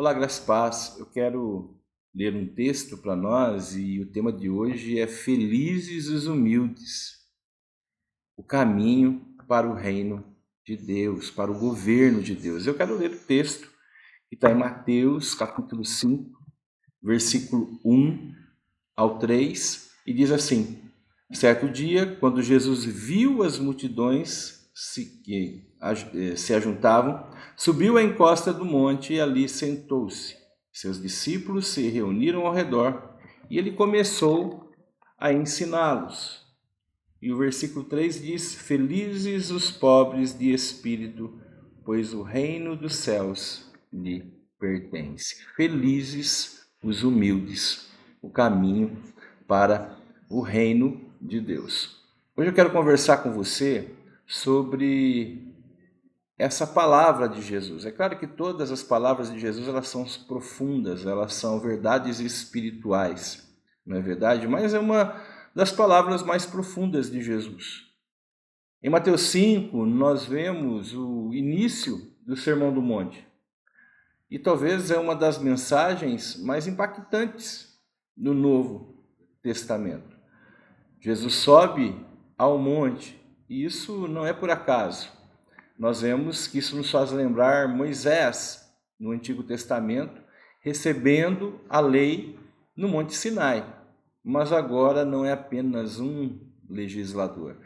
Olá, graça e paz. Eu quero ler um texto para nós e o tema de hoje é Felizes os humildes, o caminho para o reino de Deus, para o governo de Deus. Eu quero ler o texto que está em Mateus, capítulo 5, versículo 1 ao 3, e diz assim: Certo dia, quando Jesus viu as multidões que se ajuntavam, subiu à encosta do monte e ali sentou-se. Seus discípulos se reuniram ao redor e ele começou a ensiná-los. E o versículo 3 diz: Felizes os pobres de espírito, pois o reino dos céus lhe pertence. Felizes os humildes, o caminho para o reino de Deus. Hoje eu quero conversar com você sobre essa palavra de Jesus. É claro que todas as palavras de Jesus elas são profundas, elas são verdades espirituais, não é verdade? Mas é uma das palavras mais profundas de Jesus. Em Mateus 5, nós vemos o início do Sermão do Monte. E talvez é uma das mensagens mais impactantes do Novo Testamento. Jesus sobe ao monte, e isso não é por acaso. Nós vemos que isso nos faz lembrar Moisés, no Antigo Testamento, recebendo a lei no Monte Sinai. Mas agora não é apenas um legislador,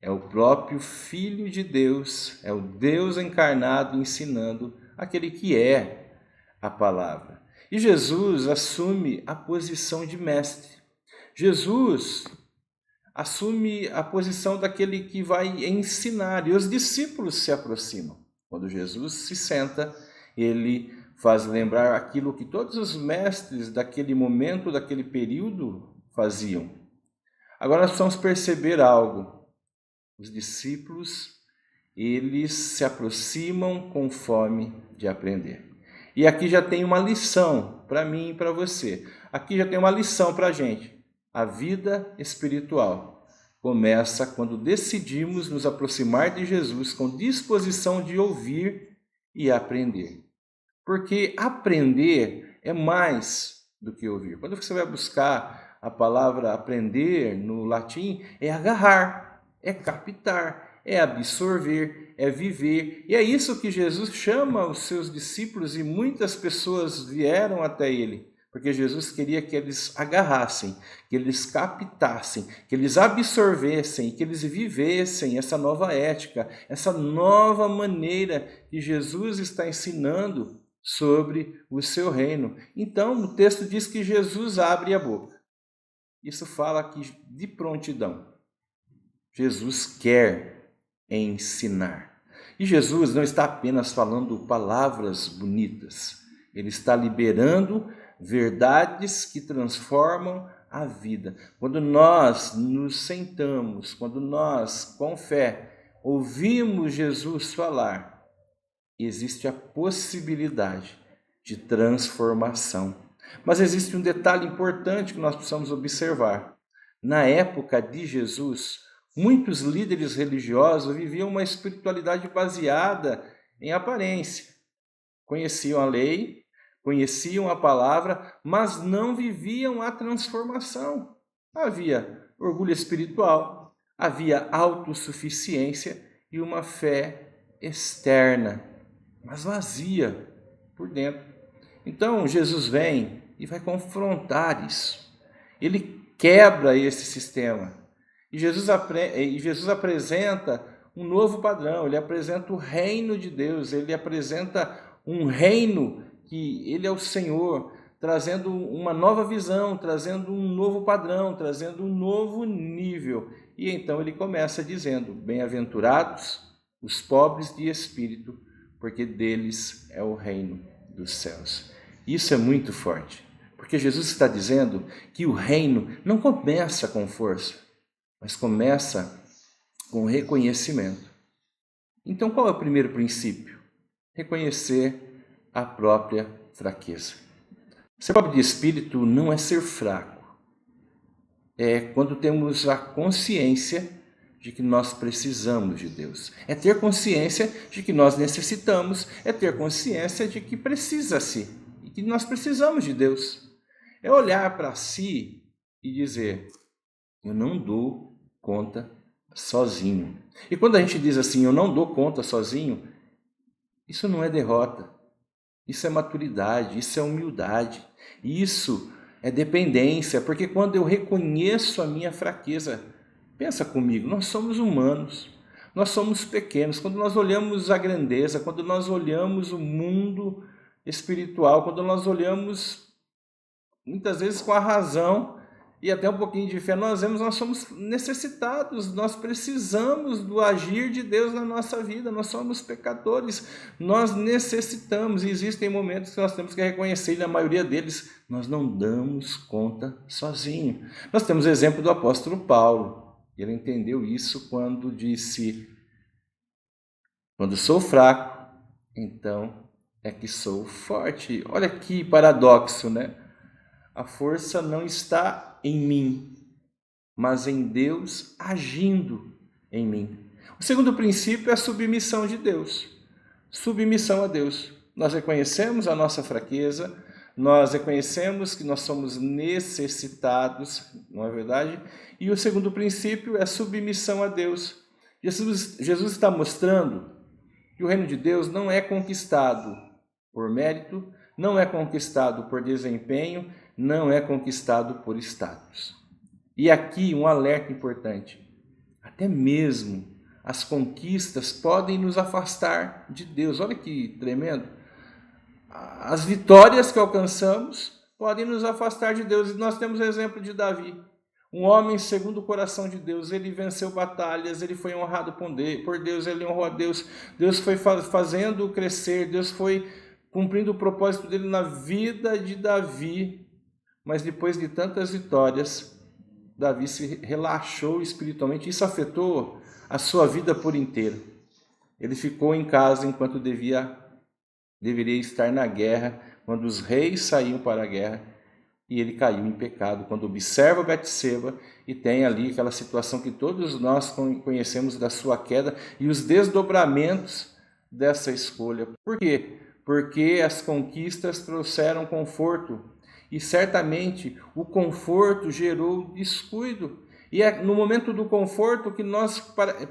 é o próprio Filho de Deus, é o Deus encarnado ensinando aquele que é a palavra. E Jesus assume a posição de mestre. Jesus assume a posição daquele que vai ensinar, e os discípulos se aproximam. Quando Jesus se senta, ele faz lembrar aquilo que todos os mestres daquele momento, daquele período, faziam. Agora nós precisamos perceber algo. Os discípulos, eles se aproximam com fome de aprender. E aqui já tem uma lição para mim e para você. Aqui já tem uma lição para a gente. A vida espiritual começa quando decidimos nos aproximar de Jesus com disposição de ouvir e aprender. Porque aprender é mais do que ouvir. Quando você vai buscar a palavra aprender no latim, é agarrar, é captar, é absorver, é viver. E é isso que Jesus chama os seus discípulos, e muitas pessoas vieram até ele, porque Jesus queria que eles agarrassem, que eles captassem, que eles absorvessem, que eles vivessem essa nova ética, essa nova maneira que Jesus está ensinando sobre o seu reino. Então, o texto diz que Jesus abre a boca. Isso fala aqui de prontidão. Jesus quer ensinar. E Jesus não está apenas falando palavras bonitas. Ele está liberando verdades que transformam a vida. Quando nós nos sentamos, quando nós, com fé, ouvimos Jesus falar, existe a possibilidade de transformação. Mas existe um detalhe importante que nós precisamos observar. Na época de Jesus, muitos líderes religiosos viviam uma espiritualidade baseada em aparência. Conheciam a lei, conheciam a palavra, mas não viviam a transformação. Havia orgulho espiritual, havia autossuficiência e uma fé externa, mas vazia por dentro. Então Jesus vem e vai confrontar isso. Ele quebra esse sistema. E Jesus apresenta um novo padrão, ele apresenta o reino de Deus, ele apresenta um reino que ele é o Senhor, trazendo uma nova visão, trazendo um novo padrão, trazendo um novo nível. E então ele começa dizendo: bem-aventurados os pobres de espírito, porque deles é o reino dos céus. Isso é muito forte, porque Jesus está dizendo que o reino não começa com força, mas começa com reconhecimento. Então, qual é o primeiro princípio? Reconhecer a própria fraqueza. Ser pobre de espírito não é ser fraco. É quando temos a consciência de que nós precisamos de Deus. É ter consciência de que nós necessitamos, é ter consciência de que precisa-se, que nós precisamos de Deus. É olhar para si e dizer, eu não dou conta sozinho. E quando a gente diz assim, eu não dou conta sozinho, isso não é derrota, isso é maturidade, isso é humildade, isso é dependência, porque quando eu reconheço a minha fraqueza, pensa comigo, nós somos humanos, nós somos pequenos. Quando nós olhamos a grandeza, quando nós olhamos o mundo espiritual, quando nós olhamos muitas vezes com a razão e até um pouquinho de fé, nós vemos, nós somos necessitados, nós precisamos do agir de Deus na nossa vida, nós somos pecadores, nós necessitamos, e existem momentos que nós temos que reconhecer, e na maioria deles nós não damos conta sozinho. Nós temos o exemplo do apóstolo Paulo, ele entendeu isso quando disse, quando sou fraco, então é que sou forte. Olha que paradoxo, né? A força não está em mim, mas em Deus agindo em mim. O segundo princípio é a submissão de Deus. Submissão a Deus. Nós reconhecemos a nossa fraqueza, nós reconhecemos que nós somos necessitados, não é verdade? E o segundo princípio é submissão a Deus. Jesus está mostrando que o reino de Deus não é conquistado por mérito, não é conquistado por desempenho, não é conquistado por status. E aqui um alerta importante. Até mesmo as conquistas podem nos afastar de Deus. Olha que tremendo. As vitórias que alcançamos podem nos afastar de Deus. E nós temos o exemplo de Davi. Um homem segundo o coração de Deus, ele venceu batalhas, ele foi honrado por Deus, ele honrou a Deus, Deus foi fazendo crescer, Deus foi cumprindo o propósito dele na vida de Davi, mas depois de tantas vitórias, Davi se relaxou espiritualmente, isso afetou a sua vida por inteiro. Ele ficou em casa enquanto deveria estar na guerra, quando os reis saíam para a guerra, e ele caiu em pecado, quando observa Betseba e tem ali aquela situação que todos nós conhecemos da sua queda e os desdobramentos dessa escolha. Por quê? Porque as conquistas trouxeram conforto e certamente o conforto gerou descuido. E é no momento do conforto que nós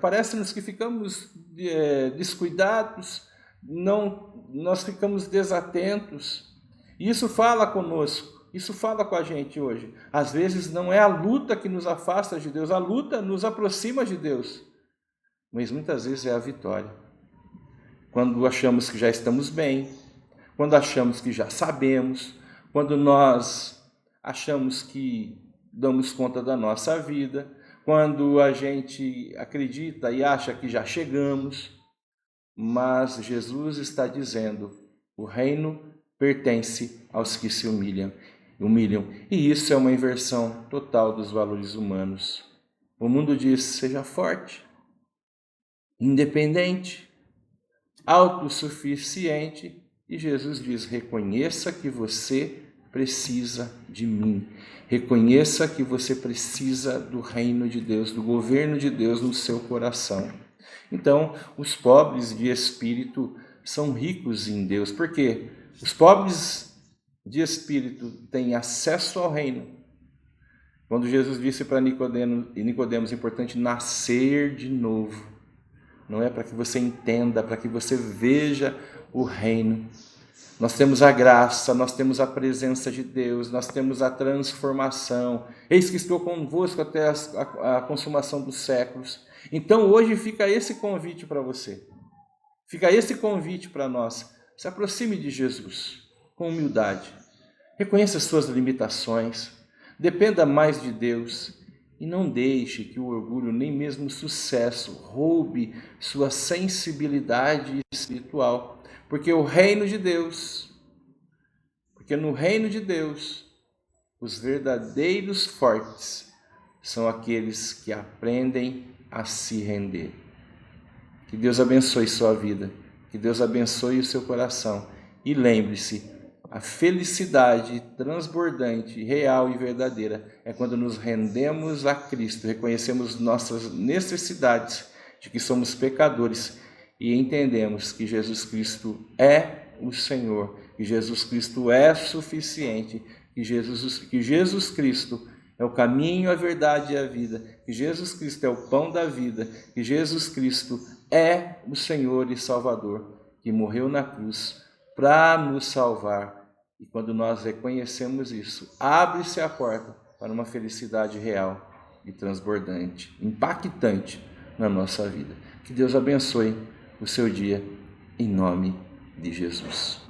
parece-nos que ficamos descuidados, nós ficamos desatentos. E isso fala conosco. Isso fala com a gente hoje. Às vezes não é a luta que nos afasta de Deus, a luta nos aproxima de Deus. Mas muitas vezes é a vitória. Quando achamos que já estamos bem, quando achamos que já sabemos, quando nós achamos que damos conta da nossa vida, quando a gente acredita e acha que já chegamos. Mas Jesus está dizendo, o reino pertence aos que se humilham. E isso é uma inversão total dos valores humanos. O mundo diz, seja forte, independente, autossuficiente. E Jesus diz, reconheça que você precisa de mim. Reconheça que você precisa do reino de Deus, do governo de Deus no seu coração. Então, os pobres de espírito são ricos em Deus. Por quê? Os pobres de espírito têm acesso ao reino. Quando Jesus disse para Nicodemos, é importante nascer de novo. Não é para que você entenda, para que você veja o reino. Nós temos a graça, nós temos a presença de Deus, nós temos a transformação. Eis que estou convosco até a consumação dos séculos. Então hoje fica esse convite para você. Fica esse convite para nós. Se aproxime de Jesus com humildade. Reconheça as suas limitações. Dependa mais de Deus. E não deixe que o orgulho, nem mesmo o sucesso, roube sua sensibilidade espiritual. Porque no reino de Deus, os verdadeiros fortes são aqueles que aprendem a se render. Que Deus abençoe sua vida, que Deus abençoe o seu coração. E lembre-se, a felicidade transbordante, real e verdadeira é quando nos rendemos a Cristo, reconhecemos nossas necessidades, de que somos pecadores e entendemos que Jesus Cristo é o Senhor, que Jesus Cristo é suficiente, que Jesus Cristo é o caminho, a verdade e a vida, que Jesus Cristo é o pão da vida, que Jesus Cristo é o Senhor e Salvador, que morreu na cruz para nos salvar. E quando nós reconhecemos isso, abre-se a porta para uma felicidade real e transbordante, impactante na nossa vida. Que Deus abençoe o seu dia, em nome de Jesus.